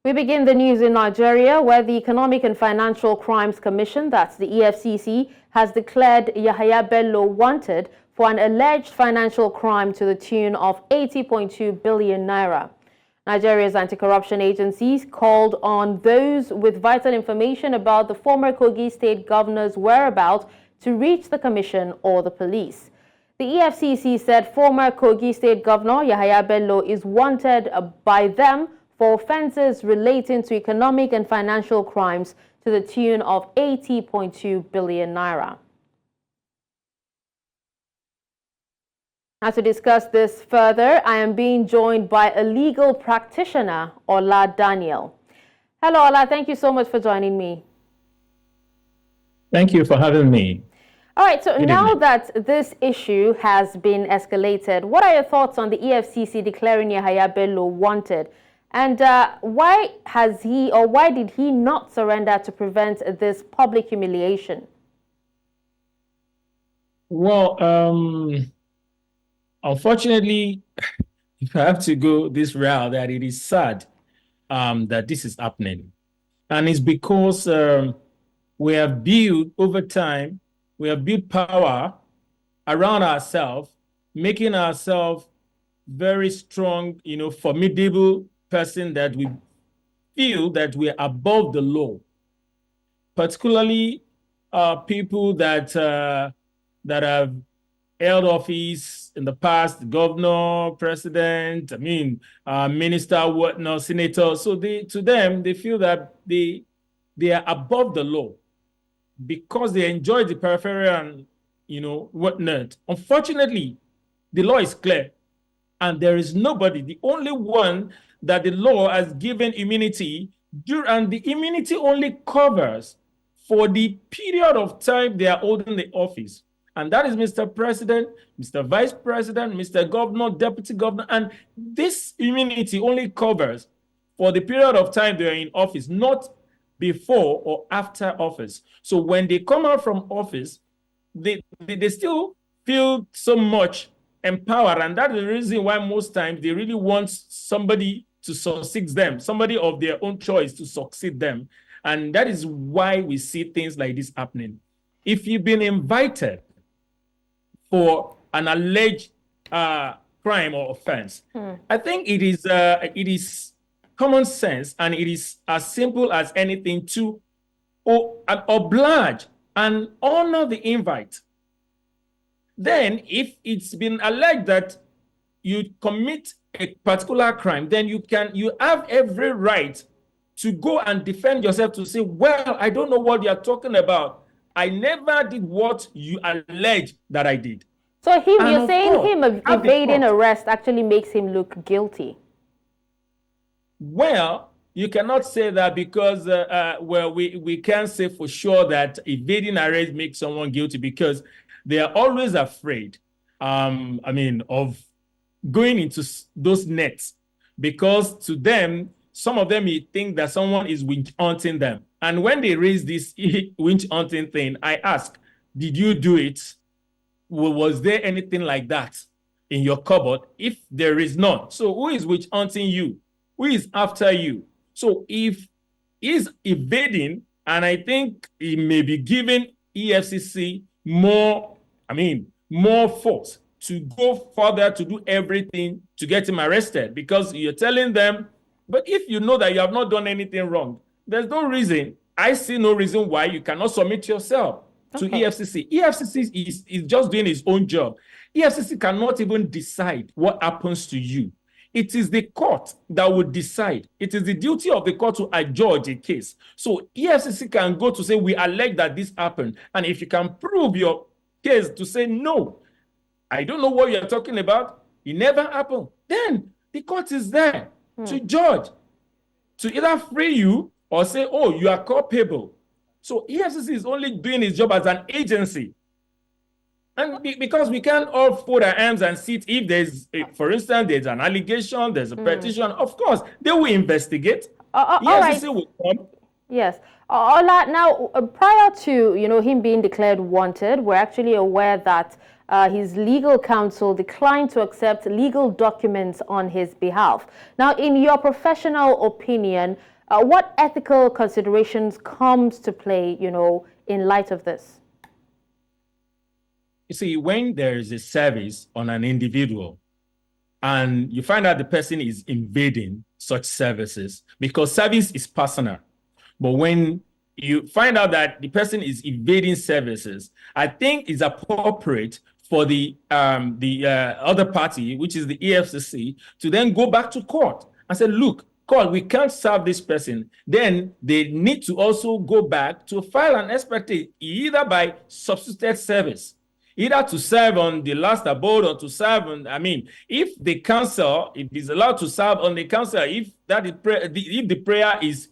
We begin the news in Nigeria, where the Economic and Financial Crimes Commission, that's the EFCC, has declared Yahaya Bello wanted for an alleged financial crime to the tune of 80.2 billion naira. Nigeria's anti-corruption agencies called on those with vital information about the former Kogi State Governor's whereabouts to reach the commission or the police. The EFCC said former Kogi State Governor Yahaya Bello is wanted by them for offences relating to economic and financial crimes to the tune of 80.2 billion naira. Now, to discuss this further, I am being joined by a legal practitioner, Ola Daniel. Hello, Ola. Thank you so much for joining me. Thank you for having me. All right, so now that this issue has been escalated, what are your thoughts on the EFCC declaring Yahaya Bello wanted? And why did he not surrender to prevent this public humiliation? Well, unfortunately, if I have to go this route, that it is sad that this is happening. And it's because we have built over time, we have built power around ourselves, making ourselves very strong, formidable person that we feel that we're above the law, particularly people that have held office in the past, governor, president, minister, whatnot, senator. So they feel that they are above the law because they enjoy the peripheral and whatnot. Unfortunately, the law is clear, and there is nobody. The only one that the law has given immunity, and the immunity only covers for the period of time they are holding the office. And that is Mr. President, Mr. Vice President, Mr. Governor, Deputy Governor. And this immunity only covers for the period of time they are in office, not before or after office. So when they come out from office, they still feel so much empowered. And that is the reason why most times they really want somebody to succeed them, somebody of their own choice to succeed them. And that is why we see things like this happening. If you've been invited for an alleged crime or offense, I think it is common sense, and it is as simple as anything to oblige and honor the invite. Then, if it's been alleged that you commit a particular crime, then you have every right to go and defend yourself, to say, well, I don't know what you're talking about. I never did what you allege that I did. So you're saying him evading arrest actually makes him look guilty? Well, you cannot say that because, we can't say for sure that evading arrest makes someone guilty, because they are always afraid, of going into those nets, because to them, some of them may think that someone is winch hunting them. And when they raise this winch hunting thing, I ask, did you do it? Was there anything like that in your cupboard? If there is none, so who is winch hunting you? Who is after you? So if he's evading, and I think he may be giving EFCC more force to go further, to do everything to get him arrested, because you're telling them, but if you know that you have not done anything wrong, there's no reason, I see no reason why you cannot submit yourself to EFCC. EFCC is just doing its own job. EFCC cannot even decide what happens to you. It is the court that would decide. It is the duty of the court to adjudge a case. So EFCC can go to say, we allege that this happened. And if you can prove your case to say, no, I don't know what you're talking about, it never happened, then the court is there to judge, to either free you or say, oh, you are culpable. So EFCC is only doing its job as an agency. And because we can't all fold our hands and sit, if there's, for instance, there's an allegation, there's a petition, of course, they will investigate. EFCC will come. Yes. Ola, now, prior to, him being declared wanted, we're actually aware that his legal counsel declined to accept legal documents on his behalf. Now, in your professional opinion, what ethical considerations comes to play, in light of this? You see, when there is a service on an individual and you find out the person is invading such services, because service is personal, but when you find out that the person is evading services, I think it's appropriate for the other party, which is the EFCC, to then go back to court and say, look, court, we can't serve this person. Then they need to also go back to file an expectation, either by substituted service, either to serve on the last abode or to serve on, if the counsel, if it's allowed to serve on the counsel, if the prayer is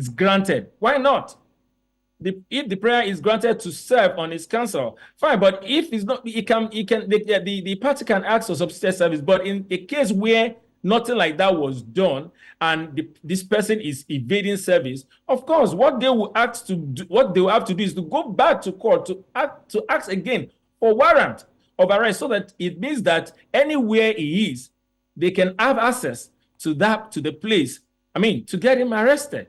granted, why not? If the prayer is granted to serve on his counsel, fine. But if it's not, the party can ask for substituted service. But in a case where nothing like that was done and this person is evading service, of course, what they will have to do is to go back to court to ask again for warrant of arrest, so that it means that anywhere he is, they can have access to the place, to get him arrested.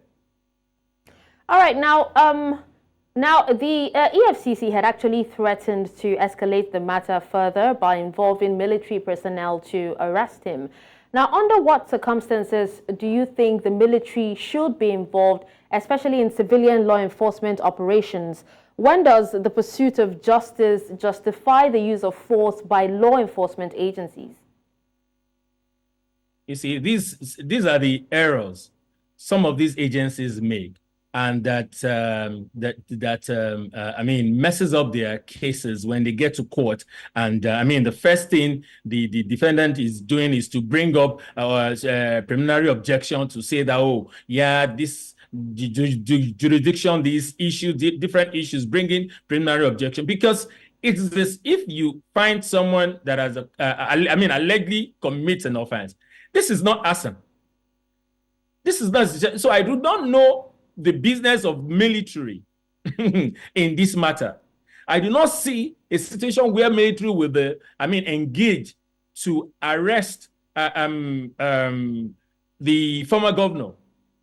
All right, now the EFCC had actually threatened to escalate the matter further by involving military personnel to arrest him. Now, under what circumstances do you think the military should be involved, especially in civilian law enforcement operations? When does the pursuit of justice justify the use of force by law enforcement agencies? You see, these are the errors some of these agencies make, and that messes up their cases when they get to court. And the first thing the defendant is doing is to bring up a preliminary objection to say that, oh yeah, this jurisdiction, these issues, different issues, bringing preliminary objection, because it's this: if you find someone that has allegedly commits an offense, this is not arson. This is not. So I do not know the business of military in this matter. I do not see a situation where military will engage to arrest the former governor.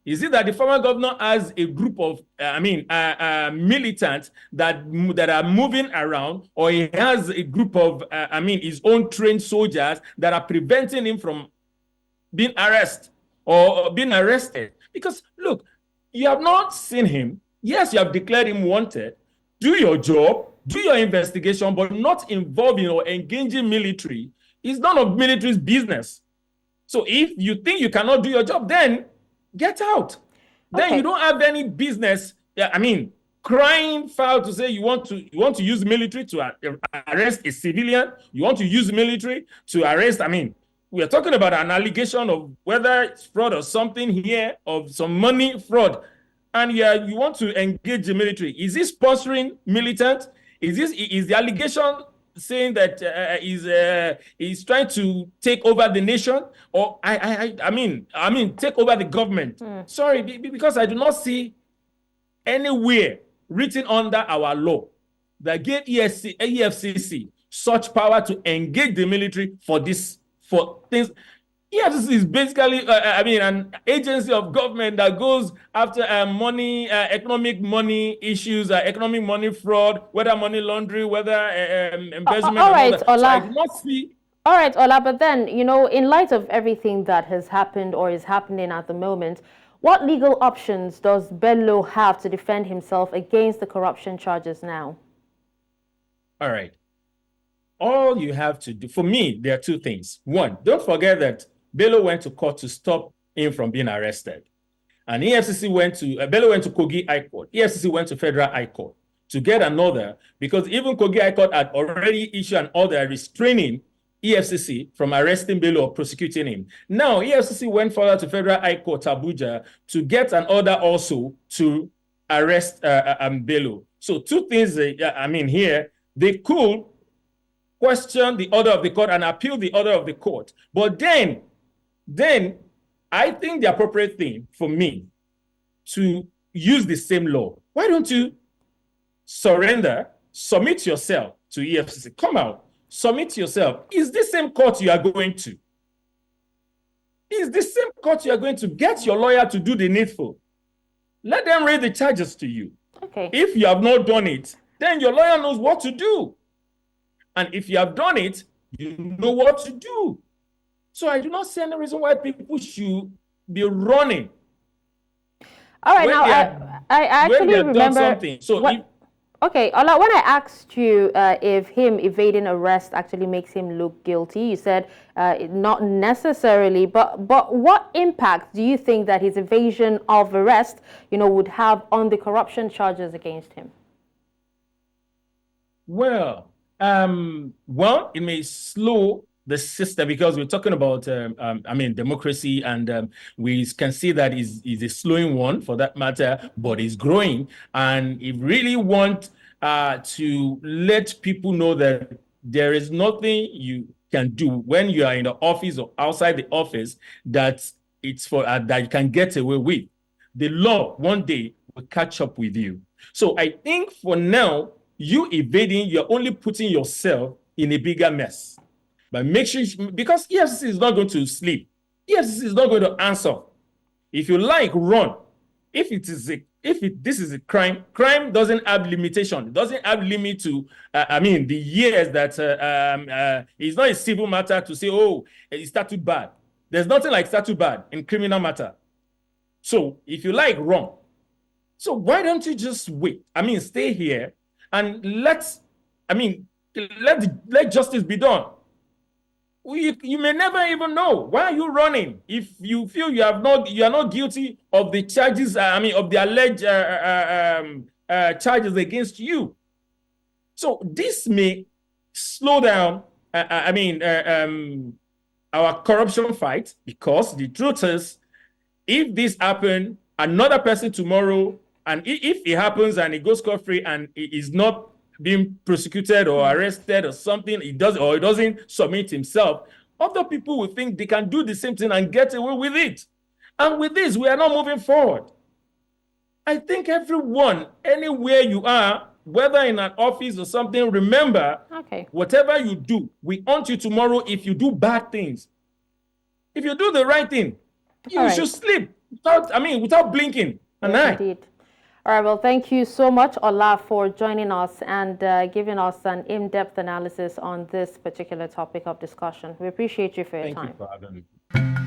Is it that the former governor has a group of militants that are moving around, or he has a group of his own trained soldiers that are preventing him from being arrested or being arrested? Because look, you have not seen him. Yes, you have declared him wanted. Do your job, do your investigation, but not involving or engaging military is none of military's business. So if you think you cannot do your job, then get out. Okay. Then you don't have any business. Crying foul to say you want to use military to arrest a civilian. You want to use military to arrest. We are talking about an allegation of whether it's fraud or something here, of some money fraud, and you want to engage the military. Is this sponsoring militant? Is the allegation saying that he's trying to take over the nation, or take over the government? Sorry, because I do not see anywhere written under our law that gave EFCC such power to engage the military for things. EFCC is basically an agency of government that goes after money, economic money issues, economic money fraud, whether money laundering, whether embezzlement. All right, Ola. So I do not see. All right, Ola, but then, in light of everything that has happened or is happening at the moment, what legal options does Bello have to defend himself against the corruption charges now? All right. All you have to do, for me, there are two things. One, don't forget that Bello went to court to stop him from being arrested. And Bello went to Kogi High Court. EFCC went to Federal High Court to get an order, because even Kogi High Court had already issued an order restraining EFCC from arresting Bello or prosecuting him. Now, EFCC went further to Federal High Court, Abuja, to get an order also to arrest Bello. So two things, here, they could question the order of the court and appeal the order of the court. But then I think the appropriate thing for me to use the same law. Why don't you submit yourself to EFCC? Come out, submit yourself. Is this same court you are going to? Is the same court you are going to get your lawyer to do the needful? Let them raise the charges to you. Okay. If you have not done it, then your lawyer knows what to do. And if you have done it, you know what to do. So I do not see any reason why people should be running. All right, now I actually remember something. So okay, Ola, when I asked you if him evading arrest actually makes him look guilty, you said not necessarily, but what impact do you think that his evasion of arrest, would have on the corruption charges against him? Well, it may slow the system, because we're talking about, democracy, and we can see that is a slowing one for that matter, but it's growing. And if really want to let people know that there is nothing you can do when you are in the office or outside the office that it's for that you can get away with, the law one day will catch up with you. So I think for now, you evading, you're only putting yourself in a bigger mess. But make sure, because EFCC is not going to sleep. EFCC is not going to answer. If you like, run. If this is a crime, crime doesn't have limitation. It doesn't have limit to, the years that it's not a civil matter to say, oh, it started bad. There's nothing like started bad in criminal matter. So if you like, run. So why don't you just wait? Stay here and let justice be done. You may never even know. Why are you running? If you feel you are not guilty of the charges, of the alleged charges against you. So this may slow down, our corruption fight, because the truth is, if this happens, another person tomorrow, and if it happens and it goes scot-free and it is not being prosecuted or arrested or something, it doesn't submit himself, other people will think they can do the same thing and get away with it. And with this, we are not moving forward. I think everyone, anywhere you are, whether in an office or something, remember, whatever you do, we haunt you tomorrow if you do bad things. If you do the right thing, you should sleep without blinking an eye. Indeed. All right, well, thank you so much, Ola, for joining us and giving us an in-depth analysis on this particular topic of discussion. We appreciate you for your time. Thank you for having me.